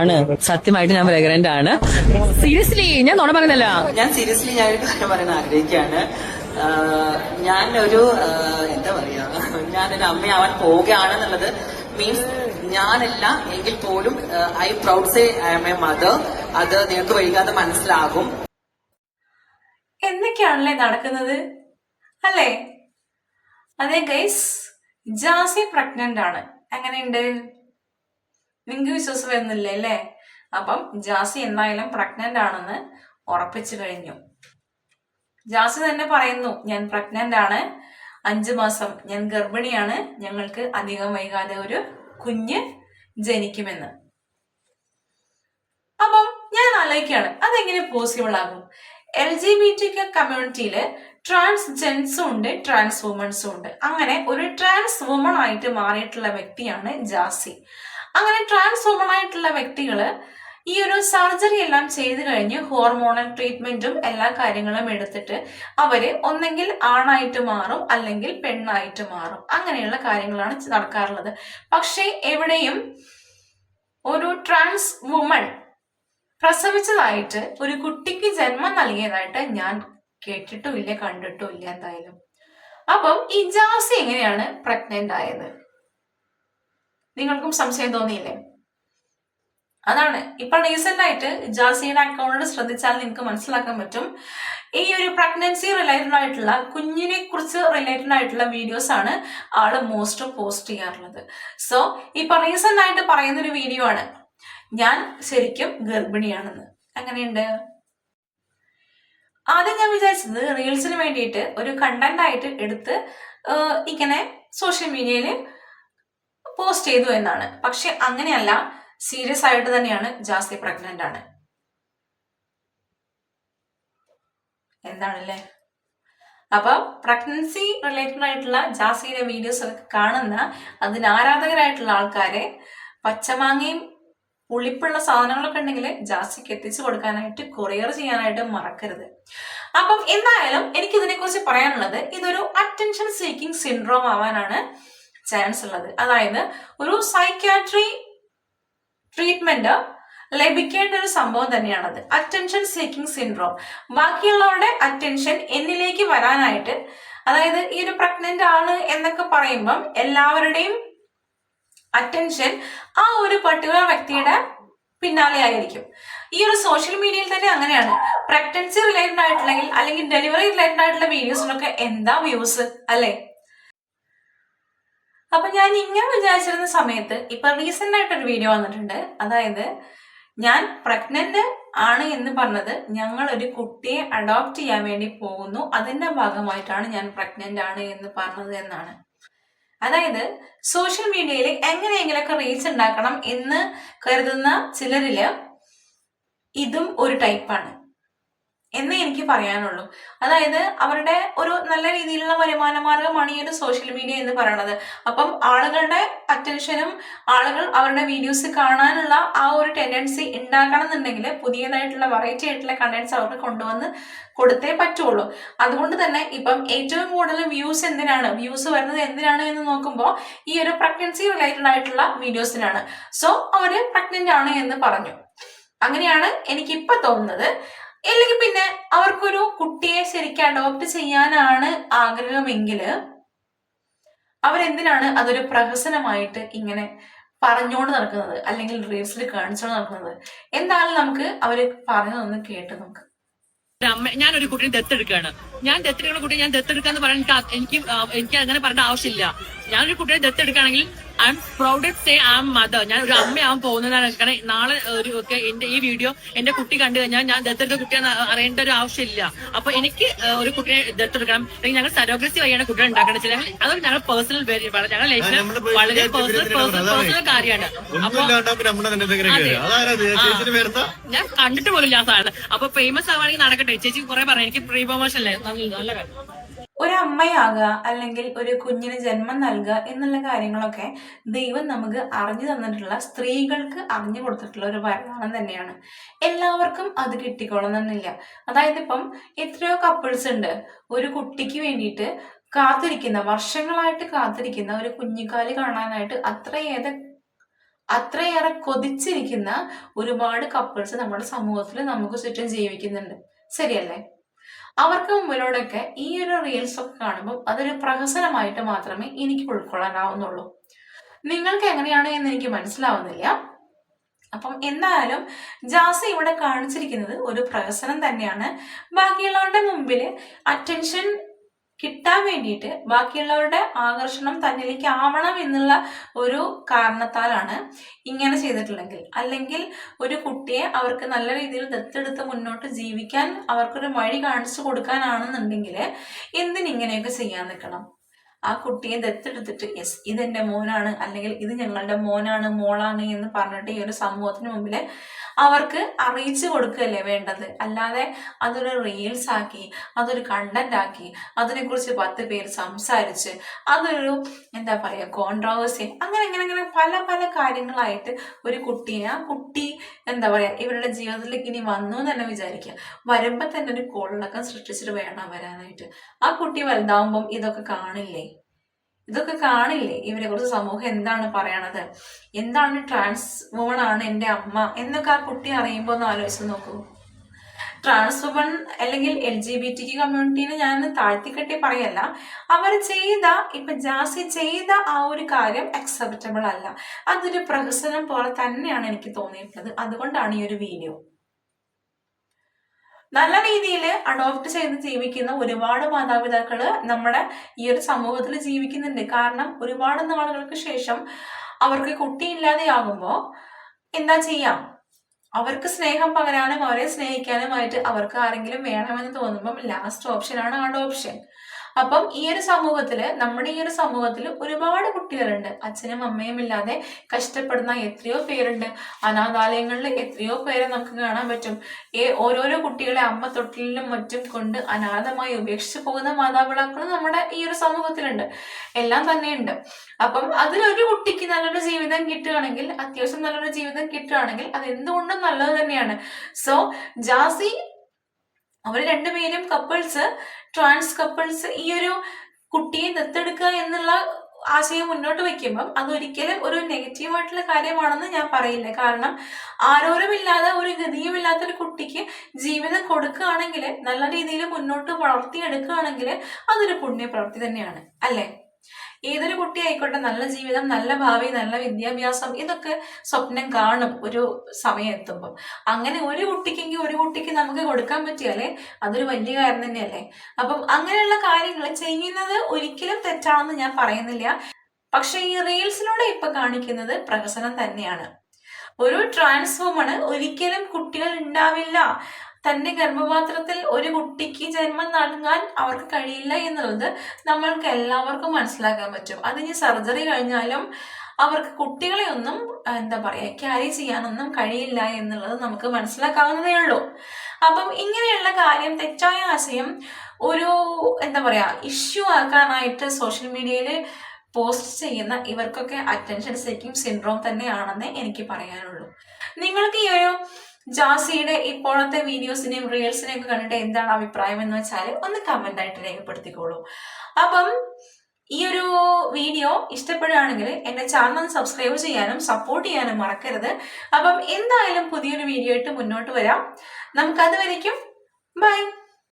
ആണ്. സത്യമായിട്ട് ഞാൻ പ്രഗ്നന്റ് ആണ്. സീരിയസ്ലി ഞാൻ നോണ പറയുന്നല്ല. ഞാൻ സീരിയസ്ലി ഞാനൊരു കാര്യം പറയാൻ ആഗ്രഹിക്കുകയാണ്. ഞാൻ ഒരു എന്താ പറയാ, ഞാൻ എന്റെ അമ്മയാവാൻ പോവുകയാണെന്നുള്ളത് മീൻസ് ഞാനല്ല എങ്കിൽ പോലും I proud say I M A mother. അത് നിങ്ങൾക്ക് വൈകാതെ മനസ്സിലാകും. എന്തൊക്കെയാണല്ലേ നടക്കുന്നത് അല്ലേ? അതെ ഗൈസ്, ജാസി പ്രഗ്നന്റ് ആണ്. എങ്ങനെയുണ്ട്? നിങ്ങൾക്ക് വിശ്വാസം വരുന്നില്ലേ അല്ലേ? അപ്പം ജാസി എന്തായാലും പ്രഗ്നന്റ് ആണെന്ന് ഉറപ്പിച്ചു കഴിഞ്ഞു. ജാസി തന്നെ പറയുന്നു, ഞാൻ പ്രഗ്നന്റ് ആണ്, 5 മാസം ഞാൻ ഗർഭിണിയാണ്, ഞങ്ങൾക്ക് അധികം വൈകാതെ ഒരു കുഞ്ഞ് ജനിക്കുമെന്ന്. അപ്പം ഞാൻ ആലോചിക്കുകയാണ്, അതെങ്ങനെ പോസിബിൾ ആകും? LGBT കമ്മ്യൂണിറ്റിയില് ട്രാൻസ് ജെൻസും ഉണ്ട്, ട്രാൻസ് വുമൺസും ഉണ്ട്. അങ്ങനെ ഒരു ട്രാൻസ് വുമൺ ആയിട്ട് മാറിയിട്ടുള്ള വ്യക്തിയാണ് ജാസി. അങ്ങനെ ട്രാൻസ് വുമൺ ആയിട്ടുള്ള വ്യക്തികള് ഈ ഒരു സർജറി എല്ലാം ചെയ്തു കഴിഞ്ഞ് ഹോർമോണൽ ട്രീറ്റ്മെന്റും എല്ലാ കാര്യങ്ങളും എടുത്തിട്ട് അവര് ഒന്നെങ്കിൽ ആണായിട്ട് മാറും അല്ലെങ്കിൽ പെണ്ണായിട്ട് മാറും. അങ്ങനെയുള്ള കാര്യങ്ങളാണ് നടക്കാറുള്ളത്. പക്ഷെ എവിടെയും ഒരു ട്രാൻസ് വുമൺ പ്രസവിച്ചതായിട്ട് ഒരു കുട്ടിക്ക് ജന്മം നൽകിയതായിട്ട് ഞാൻ കേട്ടിട്ടുമില്ല, കണ്ടിട്ടുമില്ല എന്തായാലും. അപ്പം ഈ ജാസി എങ്ങനെയാണ് പ്രഗ്നന്റ് ആയത്? നിങ്ങൾക്കും സംശയം തോന്നിയില്ലേ? അതാണ് ഇപ്പൊ റീസെന്റ് ആയിട്ട് ജാസിയുടെ അക്കൗണ്ടിൽ ശ്രദ്ധിച്ചാൽ നിങ്ങൾക്ക് മനസ്സിലാക്കാൻ പറ്റും. ഈ ഒരു പ്രഗ്നൻസി റിലേറ്റഡ് ആയിട്ടുള്ള, കുഞ്ഞിനെ കുറിച്ച് റിലേറ്റഡ് ആയിട്ടുള്ള വീഡിയോസ് ആണ് ആള് മോസ്റ്റ് പോസ്റ്റ് ചെയ്യാറുള്ളത്. സോ ഇപ്പൊ റീസെന്റ് ആയിട്ട് പറയുന്നൊരു വീഡിയോ ആണ്, ഞാൻ ശരിക്കും ഗർഭിണിയാണെന്ന്. അങ്ങനെയുണ്ട്. ആദ്യം ഞാൻ വിചാരിച്ചത് റീൽസിന് വേണ്ടിയിട്ട് ഒരു കണ്ടന്റ് ആയിട്ട് എടുത്ത് ഇങ്ങനെ സോഷ്യൽ മീഡിയയിൽ പോസ്റ്റ് ചെയ്തു എന്നാണ്. പക്ഷെ അങ്ങനെയല്ല, സീരിയസ് ആയിട്ട് തന്നെയാണ് ജാസി പ്രഗ്നന്റ് ആണ്. എന്താണല്ലേ? അപ്പൊ പ്രഗ്നൻസി റിലേറ്റഡ് ആയിട്ടുള്ള ജാസിയുടെ വീഡിയോസ് ഒക്കെ കാണുന്ന അതിന് ആരാധകരായിട്ടുള്ള ആൾക്കാരെ പച്ചമാങ്ങയും പുളിപ്പുള്ള സാധനങ്ങളൊക്കെ ഉണ്ടെങ്കിൽ ജാസിക്ക് എത്തിച്ചു കൊടുക്കാനായിട്ട് കൊറിയർ ചെയ്യാനായിട്ട് മറക്കരുത്. അപ്പം എന്തായാലും എനിക്ക് ഇതിനെ കുറിച്ച് പറയാനുള്ളത്, ഇതൊരു അറ്റൻഷൻ സീക്കിംഗ് സിൻഡ്രോം ആവാനാണ് ചാൻസ് ഉള്ളത്. അതായത് ഒരു സൈക്യാട്രി ട്രീറ്റ്മെന്റ് ലഭിക്കേണ്ട ഒരു സംഭവം തന്നെയാണത്, അറ്റൻഷൻ സീക്കിംഗ് സിൻഡ്രോം. ബാക്കിയുള്ളവരുടെ അറ്റൻഷൻ എന്നിലേക്ക് വരാനായിട്ട്, അതായത് ഈ ഒരു പ്രഗ്നന്റ് ആണ് എന്നൊക്കെ പറയുമ്പം എല്ലാവരുടെയും അറ്റൻഷൻ ആ ഒരു പർട്ടിക്കുലർ വ്യക്തിയുടെ പിന്നാലെ ആയിരിക്കും. ഈ ഒരു സോഷ്യൽ മീഡിയയിൽ തന്നെ അങ്ങനെയാണ്. പ്രഗ്നൻസി റിലേറ്റഡ് ആയിട്ടുണ്ടെങ്കിൽ അല്ലെങ്കിൽ ഡെലിവറി റിലേറ്റഡ് ആയിട്ടുള്ള വീഡിയോസിനൊക്കെ എന്താ വ്യൂസ് അല്ലേ? അപ്പൊ ഞാൻ ഇങ്ങനെ വിചാരിച്ചിരുന്ന സമയത്ത് ഇപ്പൊ റീസെന്റ് ആയിട്ടൊരു വീഡിയോ വന്നിട്ടുണ്ട്. അതായത് ഞാൻ പ്രഗ്നന്റ് ആണ് എന്ന് പറഞ്ഞത്, ഞങ്ങൾ ഒരു കുട്ടിയെ അഡോപ്റ്റ് ചെയ്യാൻ വേണ്ടി പോകുന്നു, അതിന്റെ ഭാഗമായിട്ടാണ് ഞാൻ പ്രഗ്നന്റ് ആണ് എന്ന് പറഞ്ഞത് എന്നാണ്. അതായത് സോഷ്യൽ മീഡിയയിൽ എങ്ങനെയെങ്കിലൊക്കെ റീച്ച് ഉണ്ടാക്കണം എന്ന് കരുതുന്ന ചിലരില് ഇതും ഒരു ടൈപ്പാണ് എന്നേ എനിക്ക് പറയാനുള്ളൂ. അതായത് അവരുടെ ഒരു നല്ല രീതിയിലുള്ള വരുമാന മാർഗമാണ് ഈ ഒരു സോഷ്യൽ മീഡിയ എന്ന് പറയുന്നത്. അപ്പം ആളുകളുടെ അറ്റൻഷനും ആളുകൾ അവരുടെ വീഡിയോസ് കാണാനുള്ള ആ ഒരു ടെൻഡൻസി ഉണ്ടാക്കണം എന്നുണ്ടെങ്കിൽ പുതിയതായിട്ടുള്ള വെറൈറ്റി ആയിട്ടുള്ള കണ്ടന്റ്സ് അവർക്ക് കൊണ്ടുവന്ന് കൊടുത്തേ പറ്റുള്ളൂ. അതുകൊണ്ട് തന്നെ ഇപ്പം ഏറ്റവും കൂടുതൽ വ്യൂസ് വരുന്നത് എന്തിനാണ് എന്ന് നോക്കുമ്പോൾ ഈ ഒരു പ്രഗ്നൻസി റിലേറ്റഡ് ആയിട്ടുള്ള വീഡിയോസിനാണ്. സോ അവര് പ്രഗ്നന്റ് ആണ് എന്ന് പറഞ്ഞു. അങ്ങനെയാണ് എനിക്കിപ്പോ തോന്നുന്നത്. അല്ലെങ്കിൽ പിന്നെ അവർക്കൊരു കുട്ടിയെ ശരിക്കും അഡോപ്റ്റ് ചെയ്യാനാണ് ആഗ്രഹമെങ്കിൽ അവരെന്തിനാണ് അതൊരു പ്രഹസനമായിട്ട് ഇങ്ങനെ പറഞ്ഞുകൊണ്ട് നടക്കുന്നത്, അല്ലെങ്കിൽ റീൽസിൽ കാണിച്ചുകൊണ്ട് നടക്കുന്നത്? എന്തായാലും നമുക്ക് അവര് പറഞ്ഞതൊന്ന് കേട്ട് നോക്കാം. ഞാനൊരു കുട്ടിയെ ദത്തെടുക്കുകയാണ്. ഞാൻ ദത്തെടുക്കുന്ന കുട്ടിയെ ഞാൻ ദത്തെടുക്കാന്ന് പറയാൻ എനിക്ക് അങ്ങനെ പറയേണ്ട ആവശ്യമില്ല. ഞാനൊരു കുട്ടിയെ ദത്തെടുക്കുകയാണെങ്കിൽ I'm proud say I'm mother. ഞാൻ ഒരു അമ്മയാവാൻ പോകുന്നതാണ്. കാരണം നാളെ ഒക്കെ എന്റെ ഈ വീഡിയോ എന്റെ കുട്ടി കണ്ടു കഴിഞ്ഞാൽ ഞാൻ ദത്തെടുത്ത കുട്ടിയെന്ന് അറിയേണ്ട ഒരു ആവശ്യമില്ല. അപ്പൊ എനിക്ക് ഒരു കുട്ടിയെ ദത്തെടുക്കണം, അല്ലെങ്കിൽ ഞങ്ങൾ സരോഗ്രസി വഴിയാണ് കുട്ടികൾ ഉണ്ടാക്കേണ്ടത്. അതൊരു ഞങ്ങൾ പേഴ്സണൽ ഞങ്ങളുടെ ലൈഫിൽ വളരെ പേഴ്സണൽ കാര്യമാണ്. അപ്പൊ ഞാൻ കണ്ടിട്ട് പോലും ആ സാധനം. അപ്പൊ ഫേമസ് ആവുകയാണെങ്കിൽ നടക്കട്ടെ. ചേച്ചി കുറെ പറഞ്ഞു, എനിക്ക് പ്രീ പ്രൊമോഷൻ അല്ലേ, നല്ല കാര്യം. ഒരു അമ്മയാകുക അല്ലെങ്കിൽ ഒരു കുഞ്ഞിന് ജന്മം നൽകുക എന്നുള്ള കാര്യങ്ങളൊക്കെ ദൈവം നമുക്ക് അറിഞ്ഞു തന്നിട്ടുള്ള, സ്ത്രീകൾക്ക് അറിഞ്ഞു കൊടുത്തിട്ടുള്ള ഒരു വരദാനം തന്നെയാണ്. എല്ലാവർക്കും അത് കിട്ടിക്കൊള്ളുന്നില്ല. അതായത് ഇപ്പം എത്രയോ കപ്പിൾസ് ഉണ്ട് ഒരു കുട്ടിക്ക് വേണ്ടിയിട്ട് കാത്തിരിക്കുന്ന, വർഷങ്ങളായിട്ട് കാത്തിരിക്കുന്ന, ഒരു കുഞ്ഞിക്കാല് കാണാനായിട്ട് അത്രയേറെ കൊതിച്ചിരിക്കുന്ന ഒരുപാട് കപ്പിൾസ് നമ്മുടെ സമൂഹത്തിൽ നമുക്ക് ചുറ്റും ജീവിക്കുന്നുണ്ട്, ശരിയല്ലേ? അവർക്ക് മുമ്പിലൂടെയൊക്കെ ഈ ഒരു റീൽസ് ഒക്കെ കാണുമ്പോൾ അതൊരു പ്രഹസനമായിട്ട് മാത്രമേ എനിക്ക് ഉൾക്കൊള്ളാനാവുന്നുള്ളൂ. നിങ്ങൾക്ക് എങ്ങനെയാണ് എന്ന് എനിക്ക് മനസ്സിലാവുന്നില്ല. അപ്പം എന്തായാലും ജാസി ഇവിടെ കാണിച്ചിരിക്കുന്നത് ഒരു പ്രഹസനം തന്നെയാണ്. ബാക്കിയുള്ളവരുടെ മുമ്പിൽ അറ്റൻഷൻ കിട്ടാൻ വേണ്ടിയിട്ട്, ബാക്കിയുള്ളവരുടെ ആകർഷണം തന്നിലേക്ക് ആവണം എന്നുള്ള ഒരു കാരണത്താലാണ് ഇങ്ങനെ ചെയ്തിട്ടുണ്ടെങ്കിൽ, അല്ലെങ്കിൽ ഒരു കുട്ടിയെ അവർക്ക് നല്ല രീതിയിൽ ദത്തെടുത്ത് മുന്നോട്ട് ജീവിക്കാൻ അവർക്കൊരു വഴി കാണിച്ചു കൊടുക്കാനാണെന്നുണ്ടെങ്കിൽ എന്തിനിങ്ങനെയൊക്കെ ചെയ്യാൻ നിൽക്കണം? ആ കുട്ടിയെ ദത്തെടുത്തിട്ട് യെസ് ഇതെന്റെ മോനാണ്, അല്ലെങ്കിൽ ഇത് ഞങ്ങളുടെ മോനാണ് മോളാണ് എന്ന് പറഞ്ഞിട്ട് ഈ ഒരു സമൂഹത്തിന് മുമ്പിൽ അവർക്ക് അറിയിച്ചു കൊടുക്കുകയല്ലേ വേണ്ടത്. അല്ലാതെ അതൊരു റീൽസ് ആക്കി, അതൊരു കണ്ടന്റ് ആക്കി, അതിനെക്കുറിച്ച് 10 പേര് സംസാരിച്ച് അതൊരു എന്താ പറയുക കോൺട്രോവേഴ്സി, അങ്ങനെ പല പല കാര്യങ്ങളായിട്ട് ഒരു കുട്ടീനെ, ആ കുട്ടി എന്താ പറയാ ഇവരുടെ ജീവിതത്തിലേക്ക് ഇനി വന്നു എന്ന് തന്നെ വിചാരിക്കുക. വരുമ്പോ തന്നെ ഒരു കോളിളക്കം സൃഷ്ടിച്ചിട്ട് വേണം വരാനായിട്ട്. ആ കുട്ടി വലുതാവുമ്പം ഇതൊക്കെ കാണില്ലേ? ഇവരെ കുറിച്ച് സമൂഹം എന്താണ് പറയണത്? എന്താണ് ട്രാൻസ് വുമൺ ആണ് എൻ്റെ അമ്മ എന്നൊക്കെ ആ കുട്ടി അറിയുമ്പോൾ ഒന്ന് ആലോചിച്ച് നോക്കൂ. ട്രാൻസ് വുമൺ അല്ലെങ്കിൽ LGBT കമ്മ്യൂണിറ്റീനെ ഞാൻ താഴ്ത്തിക്കെട്ടി പറയല്ല. അവർ ചെയ്ത, ഇപ്പൊ ജാസി ചെയ്ത ആ ഒരു കാര്യം അക്സെപ്റ്റബിൾ അല്ല. അതൊരു പ്രഹസനം പോലെ തന്നെയാണ് എനിക്ക് തോന്നിയിട്ടുള്ളത്. അതുകൊണ്ടാണ് ഈ ഒരു വീഡിയോ. നല്ല രീതിയിൽ അഡോപ്റ്റ് ചെയ്ത് ജീവിക്കുന്ന ഒരുപാട് മാതാപിതാക്കള് നമ്മുടെ ഈ ഒരു സമൂഹത്തിൽ ജീവിക്കുന്നുണ്ട്. കാരണം ഒരുപാട് നാളുകൾക്ക് ശേഷം അവർക്ക് കുട്ടിയില്ലാതെയാകുമ്പോൾ എന്താ ചെയ്യാം, അവർക്ക് സ്നേഹം പകരാനും അവരെ സ്നേഹിക്കാനുമായിട്ട് അവർക്ക് ആരെങ്കിലും വേണമെന്ന് തോന്നുമ്പം ലാസ്റ്റ് ഓപ്ഷനാണ് അഡോപ്ഷൻ. അപ്പം ഈ ഒരു സമൂഹത്തില്, നമ്മുടെ ഈ ഒരു സമൂഹത്തിൽ ഒരുപാട് കുട്ടികളുണ്ട്. അച്ഛനും അമ്മയും ഇല്ലാതെ കഷ്ടപ്പെടുന്ന എത്രയോ പേരുണ്ട്. അനാഥാലയങ്ങളിൽ എത്രയോ പേരെ നമുക്ക് കാണാൻ പറ്റും. ഓരോരോ കുട്ടികളെ അമ്മ തൊട്ടിലും മറ്റും കൊണ്ട് അനാഥമായി ഉപേക്ഷിച്ചു പോകുന്ന മാതാപിതാക്കളും നമ്മുടെ ഈ ഒരു സമൂഹത്തിലുണ്ട്. എല്ലാം തന്നെയുണ്ട്. അപ്പം അതിലൊരു കുട്ടിക്ക് നല്ലൊരു ജീവിതം കിട്ടുകയാണെങ്കിൽ, അത്യാവശ്യം നല്ലൊരു ജീവിതം കിട്ടുകയാണെങ്കിൽ അത് എന്തുകൊണ്ടും നല്ലത് തന്നെയാണ്. സോ ജാസി അവർ രണ്ടുപേരും കപ്പിൾസ്, ട്രാൻസ് കപ്പിൾസ് ഈ ഒരു കുട്ടിയെ ദത്തെടുക്കുക എന്നുള്ള ആശയം മുന്നോട്ട് വെക്കുമ്പം അതൊരിക്കലും ഒരു നെഗറ്റീവായിട്ടുള്ള കാര്യമാണെന്ന് ഞാൻ പറയില്ല. കാരണം ആരോരുമില്ലാതെ ഒരു ഗതിയുമില്ലാത്ത ഒരു കുട്ടിക്ക് ജീവിതം കൊടുക്കുകയാണെങ്കിൽ, നല്ല രീതിയിൽ മുന്നോട്ട് വളർത്തിയെടുക്കുകയാണെങ്കിൽ അതൊരു പുണ്യപ്രവൃത്തി തന്നെയാണ്, അല്ലേ? ഏതൊരു കുട്ടി ആയിക്കോട്ടെ നല്ല ജീവിതം, നല്ല ഭാവി, നല്ല വിദ്യാഭ്യാസം ഇതൊക്കെ സ്വപ്നം കാണും ഒരു സമയം എത്തുമ്പോൾ. അങ്ങനെ ഒരു കുട്ടിക്ക് നമുക്ക് കൊടുക്കാൻ പറ്റിയാലേ അതൊരു വലിയ കാര്യം തന്നെയല്ലേ. അപ്പം അങ്ങനെയുള്ള കാര്യങ്ങൾ ചെയ്യുന്നത് ഒരിക്കലും തെറ്റാണെന്ന് ഞാൻ പറയുന്നില്ല. പക്ഷെ ഈ റീൽസിലൂടെ ഇപ്പൊ കാണിക്കുന്നത് പ്രഹസനം തന്നെയാണ്. ഒരു ട്രാൻസ് വുമണ് ഒരിക്കലും കുട്ടികൾ ഉണ്ടാവില്ല, തന്റെ ഗർഭപാത്രത്തിൽ ഒരു കുട്ടിക്ക് ജന്മം നൽകാൻ അവർക്ക് കഴിയില്ല എന്നുള്ളത് നമ്മൾക്ക് എല്ലാവർക്കും മനസ്സിലാക്കാൻ പറ്റും. അതിന് സർജറി കഴിഞ്ഞാലും അവർക്ക് കുട്ടികളെ ഒന്നും എന്താ പറയാ ക്യാരി ചെയ്യാനൊന്നും കഴിയില്ല എന്നുള്ളത് നമുക്ക് മനസ്സിലാക്കാവുന്നതേ ഉള്ളൂ. അപ്പം ഇങ്ങനെയുള്ള കാര്യം, തെറ്റായ ആശയം ഒരു എന്താ പറയാ ഇഷ്യൂ ആക്കാനായിട്ട് സോഷ്യൽ മീഡിയയിൽ പോസ്റ്റ് ചെയ്യുന്ന ഇവർക്കൊക്കെ അറ്റൻഷൻ സീക്കിംഗ് സിൻഡ്രോം തന്നെയാണെന്ന് എനിക്ക് പറയാനുള്ളൂ. നിങ്ങൾക്ക് ഈ ഒരു ജാസിയുടെ ഇപ്പോഴത്തെ വീഡിയോസിനെയും റീൽസിനെയും ഒക്കെ കണ്ടിട്ട് എന്താണ് അഭിപ്രായം എന്ന് വെച്ചാൽ ഒന്ന് കമന്റ് ആയിട്ട് രേഖപ്പെടുത്തിക്കോളൂ. അപ്പം ഈ ഒരു വീഡിയോ ഇഷ്ടപ്പെടുകയാണെങ്കിൽ എന്റെ ചാനൽ ഒന്ന് സബ്സ്ക്രൈബ് ചെയ്യാനും സപ്പോർട്ട് ചെയ്യാനും മറക്കരുത്. അപ്പം എന്തായാലും പുതിയൊരു വീഡിയോ ആയിട്ട് മുന്നോട്ട് വരാം. നമുക്കതുവരേക്കും ബൈ.